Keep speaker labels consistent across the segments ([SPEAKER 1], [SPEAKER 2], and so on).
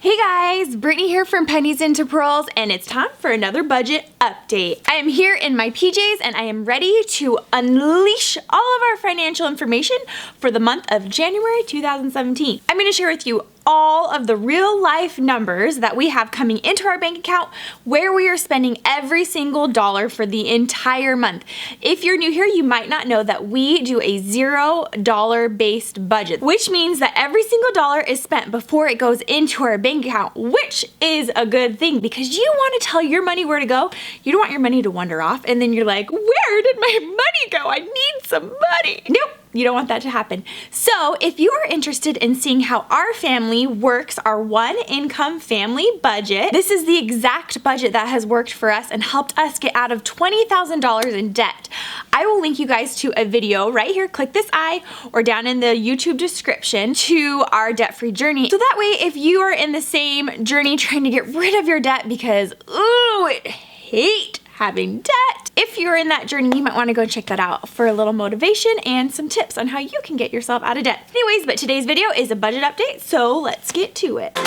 [SPEAKER 1] Hey guys, Brittany here from Pennies into Pearls, and it's time for another budget update. I am here in my PJs and I am ready to unleash all of our financial information for the month of January 2017. I'm going to share with you all of the real life numbers that we have coming into our bank account, where we are spending every single dollar for the entire month. If you're new here, you might not know that we do a $0 based budget, which means that every single dollar is spent before it goes into our bank account, which is a good thing because you want to tell your money where to go. You don't want your money to wander off and then you're like, where did my money go? I need some money. Nope. You don't want that to happen. So if you are interested in seeing how our family works our one income family budget, this is the exact budget that has worked for us and helped us get out of $20,000 in debt. I will link you guys to a video right here. Click this eye or down in the YouTube description to our debt-free journey. So that way, if you are in the same journey trying to get rid of your debt because, ooh, I hate having debt. If you're in that journey, you might want to go check that out for a little motivation and some tips on how you can get yourself out of debt. Anyways, but today's video is a budget update, so let's get to it.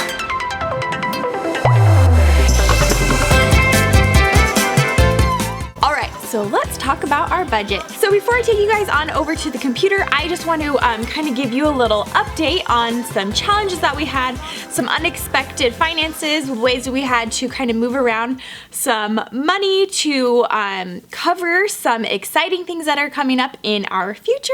[SPEAKER 1] So let's talk about our budget. So before I take you guys on over to the computer, I just want to kind of give you a little update on some challenges that we had, some unexpected finances, ways that we had to kind of move around some money to cover some exciting things that are coming up in our future,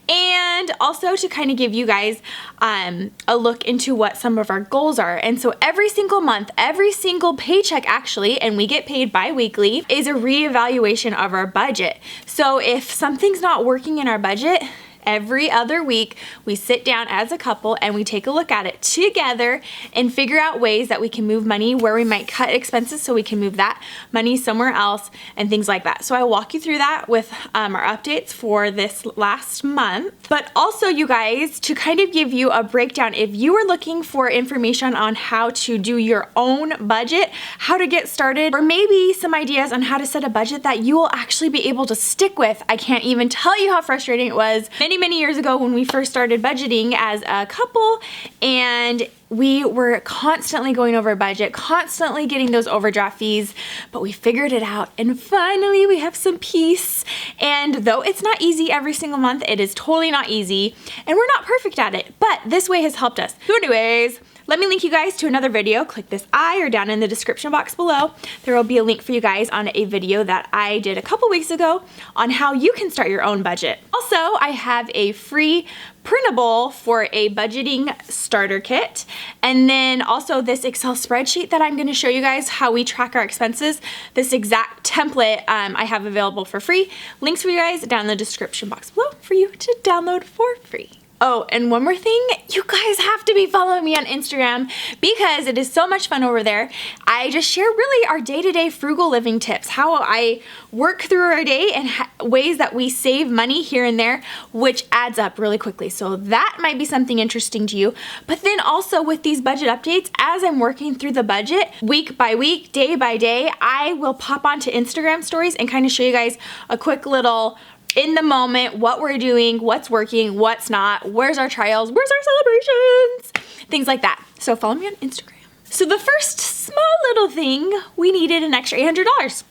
[SPEAKER 1] and also to kind of give you guys a look into what some of our goals are. And so every single month, every single paycheck actually, and we get paid bi-weekly, is a reevaluation of our budget. So if something's not working in our budget, every other week we sit down as a couple and we take a look at it together and figure out ways that we can move money, where we might cut expenses so we can move that money somewhere else and things like that. So I'll walk you through that with our updates for this last month. But also, you guys, to kind of give you a breakdown, if you are looking for information on how to do your own budget, how to get started, or maybe some ideas on how to set a budget that you will actually be able to stick with. I can't even tell you how frustrating it was many years ago when we first started budgeting as a couple, and we were constantly going over budget, constantly getting those overdraft fees, but we figured it out and finally we have some peace. And though it's not easy every single month, it is totally not easy, and we're not perfect at it, but this way has helped us. So anyways, let me link you guys to another video. Click this eye or down in the description box below. There will be a link for you guys on a video that I did a couple weeks ago on how you can start your own budget. Also, I have a free printable for a budgeting starter kit, and then also this Excel spreadsheet that I'm going to show you guys how we track our expenses. This exact template I have available for free. Links for you guys down in the description box below for you to download for free. Oh, and one more thing, you guys have to be following me on Instagram because it is so much fun over there. I just share really our day-to-day frugal living tips, how I work through our day and ways that we save money here and there, which adds up really quickly. So that might be something interesting to you. But then also with these budget updates, as I'm working through the budget, week by week, day by day, I will pop onto Instagram stories and kind of show you guys a quick little in the moment, what we're doing, what's working, what's not, where's our trials, where's our celebrations, things like that. So follow me on Instagram. So the first small little thing, we needed an extra $800.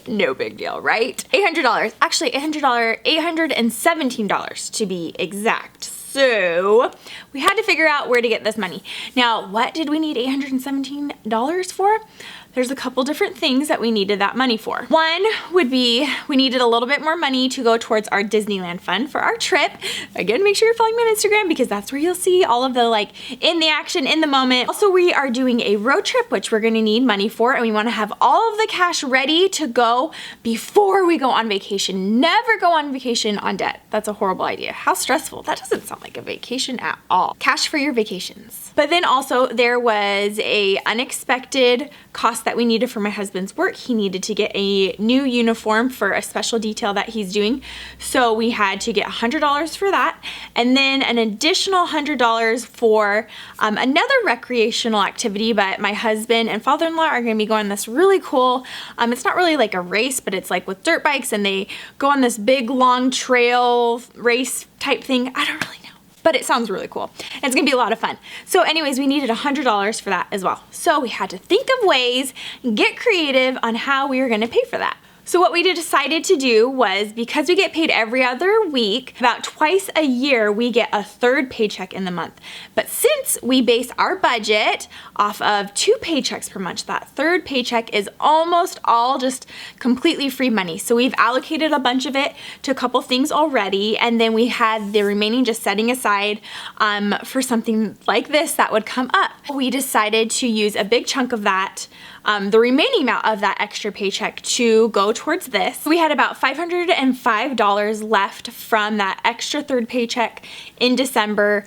[SPEAKER 1] No big deal, right? $800, actually $817 to be exact. So we had to figure out where to get this money. Now, what did we need $817 for? There's a couple different things that we needed that money for. One would be we needed a little bit more money to go towards our Disneyland fund for our trip. Again, make sure you're following me on Instagram because that's where you'll see all of the in the action, in the moment. Also, we are doing a road trip, which we're gonna need money for, and we wanna have all of the cash ready to go before we go on vacation. Never go on vacation on debt. That's a horrible idea. How stressful. That doesn't sound like a vacation at all. Cash for your vacations. But then also there was a unexpected cost that we needed for my husband's work. He needed to get a new uniform for a special detail that he's doing. So we had to get $100 for that. And then an additional $100 for another recreational activity, but my husband and father-in-law are gonna be going on this really cool, it's not really like a race, but it's like with dirt bikes and they go on this big long trail race type thing. I don't really know. but it sounds really cool. And it's gonna be a lot of fun. So anyways, we needed $100 for that as well. So we had to think of ways, get creative on how we were gonna pay for that. So what we decided to do was, because we get paid every other week, about twice a year we get a third paycheck in the month. But since we base our budget off of 2 paychecks per month, that third paycheck is almost all just completely free money. So we've allocated a bunch of it to a couple things already, and then we had the remaining just setting aside for something like this that would come up. We decided to use a big chunk of that, the remaining amount of that extra paycheck, to go towards this. We had about $505 left from that extra third paycheck in December.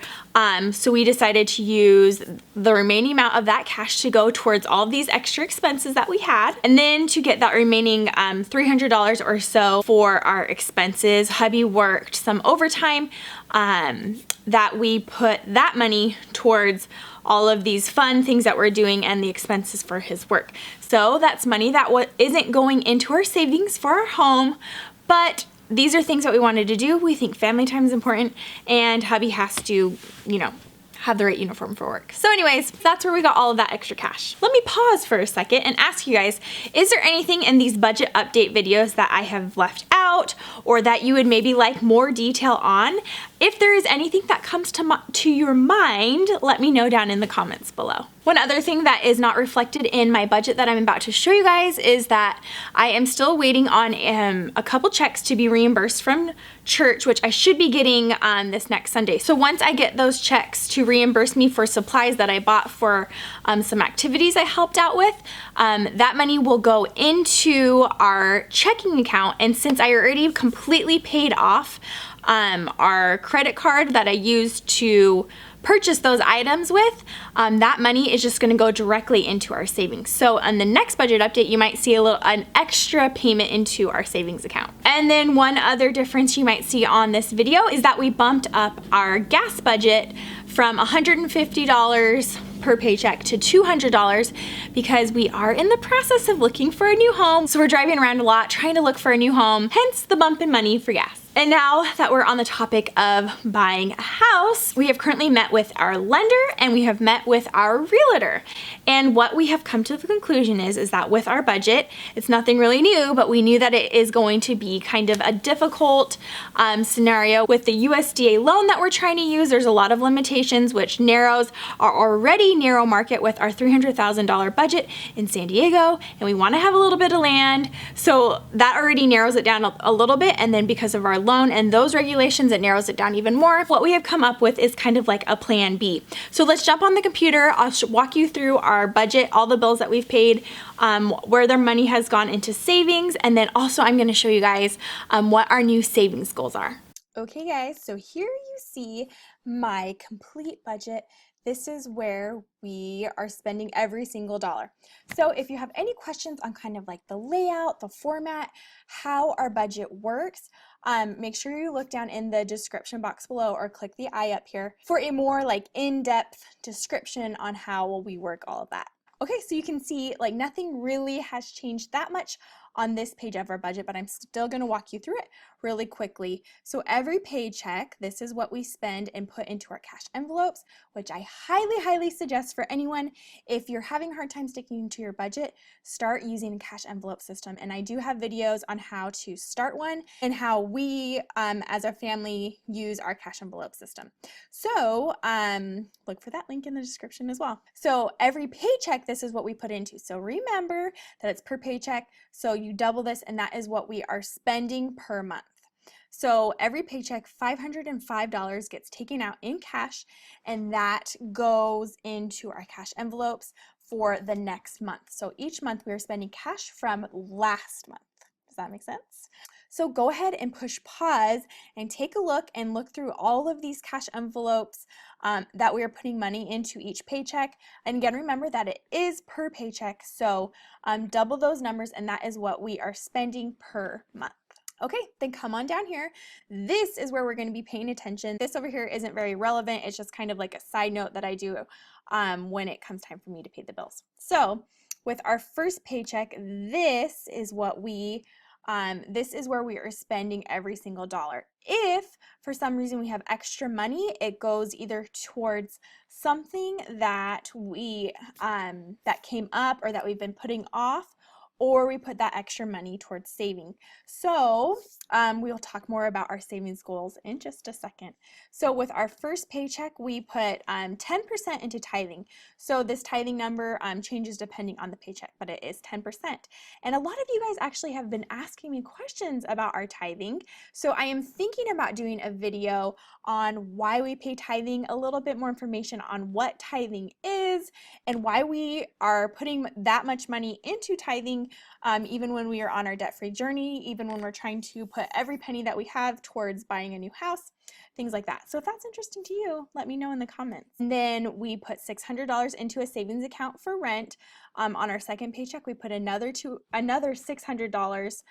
[SPEAKER 1] So we decided to use the remaining amount of that cash to go towards all of these extra expenses that we had. And then to get that remaining $300 or so for our expenses, hubby worked some overtime that we put that money towards all of these fun things that we're doing and the expenses for his work. So that's money that isn't going into our savings for our home, but these are things that we wanted to do. We think family time is important, and hubby has to, you know, have the right uniform for work. So anyways, that's where we got all of that extra cash. Let me pause for a second and ask you guys, is there anything in these budget update videos that I have left out, or that you would maybe like more detail on? If there is anything that comes to your mind, let me know down in the comments below. One other thing that is not reflected in my budget that I'm about to show you guys is that I am still waiting on a couple checks to be reimbursed from church, which I should be getting this next Sunday. So once I get those checks to reimburse me for supplies that I bought for some activities I helped out with, that money will go into our checking account. And since I already completely paid off our credit card that I used to purchase those items with, that money is just gonna go directly into our savings. So on the next budget update, you might see an extra payment into our savings account. And then one other difference you might see on this video is that we bumped up our gas budget from $150 per paycheck to $200 because we are in the process of looking for a new home. So we're driving around a lot trying to look for a new home, hence the bump in money for gas. And now that we're on the topic of buying a house, we have currently met with our lender and we have met with our realtor. And what we have come to the conclusion is that with our budget, it's nothing really new, but we knew that it is going to be kind of a difficult scenario with the USDA loan that we're trying to use. There's a lot of limitations, which narrows our already narrow market with our $300,000 budget in San Diego, and we want to have a little bit of land. So that already narrows it down a little bit, and then because of our loan and those regulations, it narrows it down even more. What we have come up with is kind of like a plan B. So let's jump on the computer. I'll walk you through our budget, all the bills that we've paid, where their money has gone into savings, and then also I'm going to show you guys what our new savings goals are. Okay guys, so here you see my complete budget. This is where we are spending every single dollar. So if you have any questions on kind of like the layout, the format, how our budget works, make sure you look down in the description box below or click the I up here for a more like in-depth description on how we work all of that. Okay, so you can see like nothing really has changed that much on this page of our budget, but I'm still going to walk you through it really quickly. So every paycheck, this is what we spend and put into our cash envelopes, which I highly suggest for anyone. If you're having a hard time sticking to your budget, start using a cash envelope system. And I do have videos on how to start one and how we as a family use our cash envelope system. So look for that link in the description as well. So every paycheck, this is what we put into. So remember that it's per paycheck. So you double this, and that is what we are spending per month. So every paycheck, $505 gets taken out in cash, and that goes into our cash envelopes for the next month. So each month we are spending cash from last month. Does that make sense? So go ahead and push pause and take a look and look through all of these cash envelopes that we are putting money into each paycheck. And again, remember that it is per paycheck, so double those numbers, and that is what we are spending per month. Okay, then come on down here. This is where we're going to be paying attention. This over here isn't very relevant. It's just kind of like a side note that I do when it comes time for me to pay the bills. So with our first paycheck, this is what we this is where we are spending every single dollar. If for some reason we have extra money, it goes either towards something that we that came up or that we've been putting off, or we put that extra money towards saving. So we'll talk more about our savings goals in just a second. So with our first paycheck, we put 10% into tithing. So this tithing number changes depending on the paycheck, but it is 10%. And a lot of you guys actually have been asking me questions about our tithing. So I am thinking about doing a video on why we pay tithing, a little bit more information on what tithing is and why we are putting that much money into tithing, even when we are on our debt-free journey, even when we're trying to put every penny that we have towards buying a new house, things like that. So if that's interesting to you, let me know in the comments. And then we put $600 into a savings account for rent. On our second paycheck, we put another $600.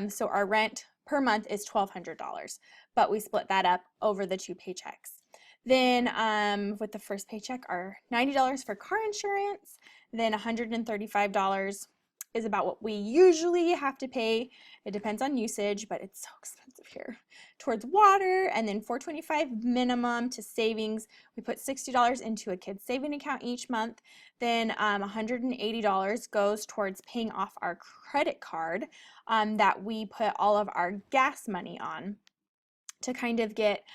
[SPEAKER 1] So our rent per month is $1,200, but we split that up over the 2 paychecks. Then with the first paycheck, our $90 for car insurance, then $135 is about what we usually have to pay. It depends on usage, but it's so expensive here. Towards water, and then $425 minimum to savings. We put $60 into a kid's saving account each month. Then $180 goes towards paying off our credit card that we put all of our gas money on to kind of get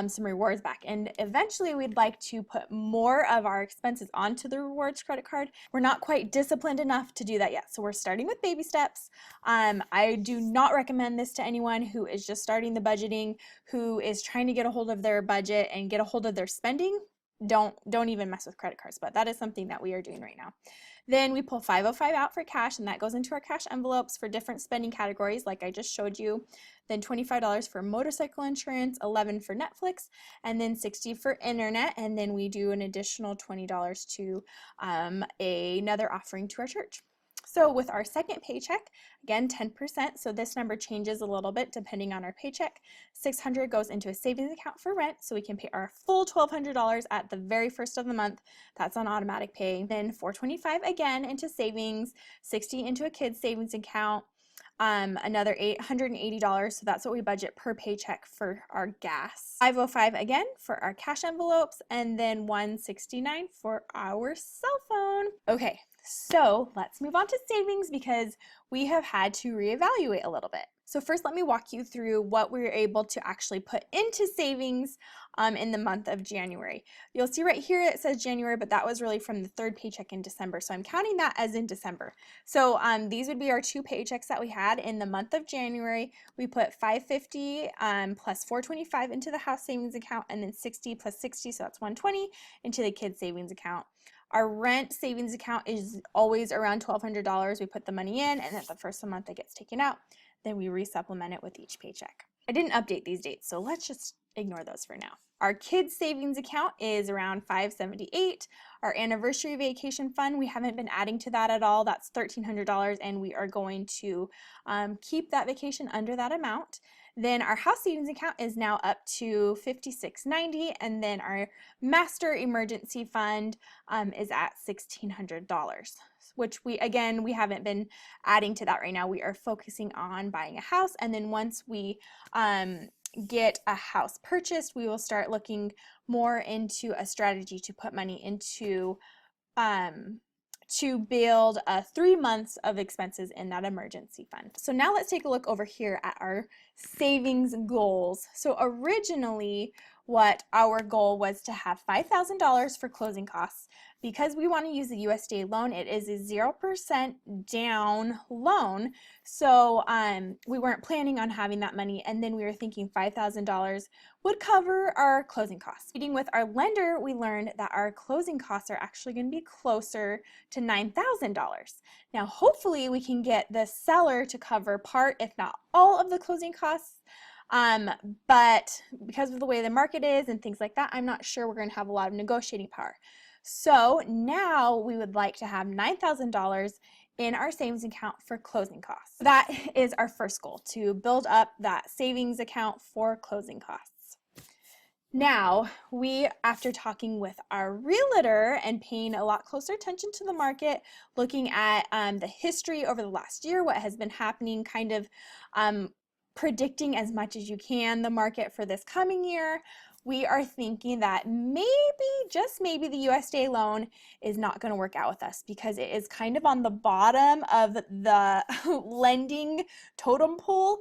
[SPEAKER 1] some rewards back. And eventually we'd like to put more of our expenses onto the rewards credit card. We're not quite disciplined enough to do that yet, so we're starting with baby steps. I do not recommend this to anyone who is just starting the budgeting, who is trying to get a hold of their budget and get a hold of their spending. Don't even mess with credit cards, but that is something that we are doing right now. Then we pull $505 out for cash, and that goes into our cash envelopes for different spending categories like I just showed you. Then $25 for motorcycle insurance, $11 for Netflix, and then $60 for internet, and then we do an additional $20 to another offering to our church. So with our second paycheck, again 10%, so this number changes a little bit depending on our paycheck. $600 goes into a savings account for rent, so we can pay our full $1,200 at the very first of the month. That's on automatic pay. Then $425 again into savings, $60 into a kid's savings account, another $880, so that's what we budget per paycheck for our gas. $505 again for our cash envelopes, and then $169 for our cell phone. Okay, so let's move on to savings because we have had to reevaluate a little bit. So first, let me walk you through what we were able to actually put into savings in the month of January. You'll see right here it says January, but that was really from the third paycheck in December. So I'm counting that as in December. So these would be our 2 paychecks that we had in the month of January. We put $550 plus $425 into the house savings account, and then $60 plus $60, so that's $120 into the kids savings account. Our rent savings account is always around $1,200. We put the money in, and at the first of the month it gets taken out. Then we resupplement it with each paycheck. I didn't update these dates, so let's just ignore those for now. Our kids savings account is around $578. Our anniversary vacation fund, we haven't been adding to that at all. That's $1,300, and we are going to keep that vacation under that amount. Then our house savings account is now up to $5,690, and then our master emergency fund is at $1,600, which we haven't been adding to that right now. We are focusing on buying a house, and then once we get a house purchased, we will start looking more into a strategy to put money into to build 3 months of expenses in that emergency fund. So now let's take a look over here at our savings goals. So originally what our goal was to have $5,000 for closing costs. Because we want to use the USDA loan, it is a 0% down loan. So we weren't planning on having that money, and then we were thinking $5,000 would cover our closing costs. Meeting with our lender, we learned that our closing costs are actually going to be closer to $9,000. Now hopefully we can get the seller to cover part, if not all, of the closing costs. But because of the way the market is and things like that, I'm not sure we're going to have a lot of negotiating power. So now we would like to have $9,000 in our savings account for closing costs. That is our first goal, to build up that savings account for closing costs. Now, after talking with our realtor and paying a lot closer attention to the market, looking at the history over the last year, what has been happening, kind of predicting as much as you can the market for this coming year, we are thinking that maybe, just maybe, the USDA loan is not going to work out with us because it is kind of on the bottom of the lending totem pole.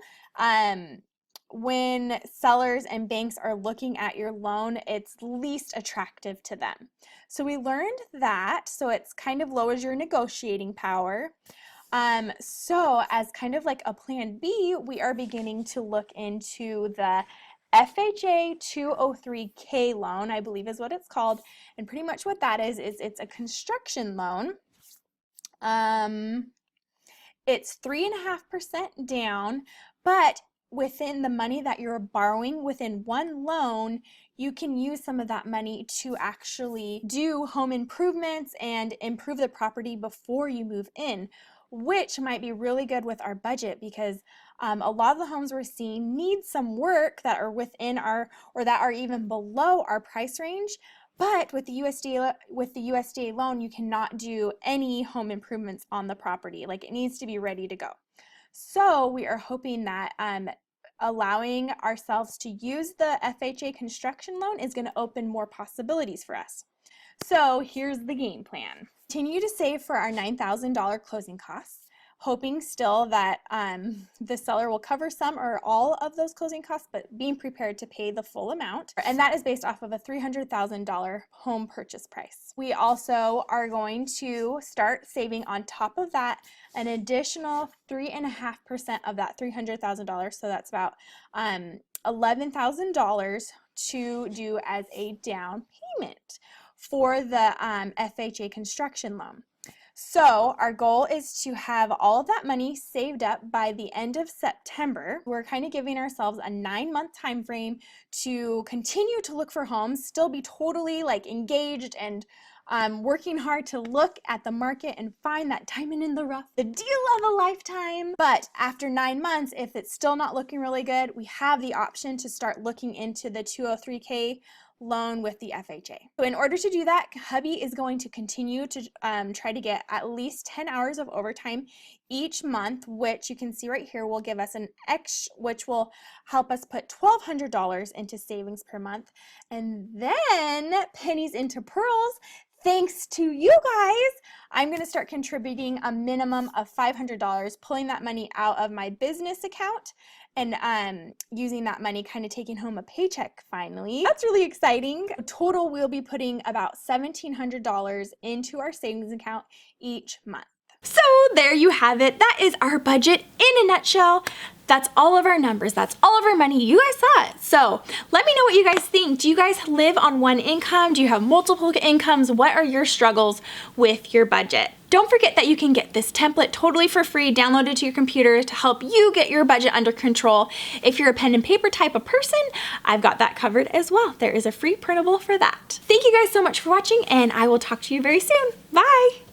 [SPEAKER 1] When sellers and banks are looking at your loan, it's least attractive to them. So we learned that, so it's kind of lowers your negotiating power. So as kind of like a plan B, we are beginning to look into the FHA 203K loan, I believe is what it's called. And pretty much what that is it's a construction loan. It's 3.5% down, but within the money that you're borrowing within one loan, you can use some of that money to actually do home improvements and improve the property before you move in, which might be really good with our budget because a lot of the homes we're seeing need some work that are within our, or that are even below our price range. But with the USDA loan, you cannot do any home improvements on the property. Like, it needs to be ready to go. So we are hoping that allowing ourselves to use the FHA construction loan is going to open more possibilities for us. So here's the game plan. Continue to save for our $9,000 closing costs, hoping still that the seller will cover some or all of those closing costs, but being prepared to pay the full amount. And that is based off of a $300,000 home purchase price. We also are going to start saving on top of that an additional 3.5% of that $300,000. So that's about $11,000 to do as a down payment for the FHA construction loan. So our goal is to have all of that money saved up by the end of September. We're kind of giving ourselves a 9-month time frame to continue to look for homes, still be totally like engaged and working hard to look at the market and find that diamond in the rough, the deal of a lifetime. But after 9 months, if it's still not looking really good, we have the option to start looking into the 203K loan with the FHA. So in order to do that, hubby is going to continue to try to get at least 10 hours of overtime each month, which you can see right here will give us an which will help us put $1,200 into savings per month. And then pennies into pearls. Thanks to you guys, I'm going to start contributing a minimum of $500, pulling that money out of my business account and using that money, kind of taking home a paycheck finally. That's really exciting. Total, we'll be putting about $1,700 into our savings account each month. So there you have it. That is our budget in a nutshell. That's all of our numbers. That's all of our money. You guys saw it. So let me know what you guys think. Do you guys live on one income? Do you have multiple incomes? What are your struggles with your budget? Don't forget that you can get this template totally for free, downloaded to your computer to help you get your budget under control. If you're a pen and paper type of person, I've got that covered as well. There is a free printable for that. Thank you guys so much for watching, and I will talk to you very soon. Bye.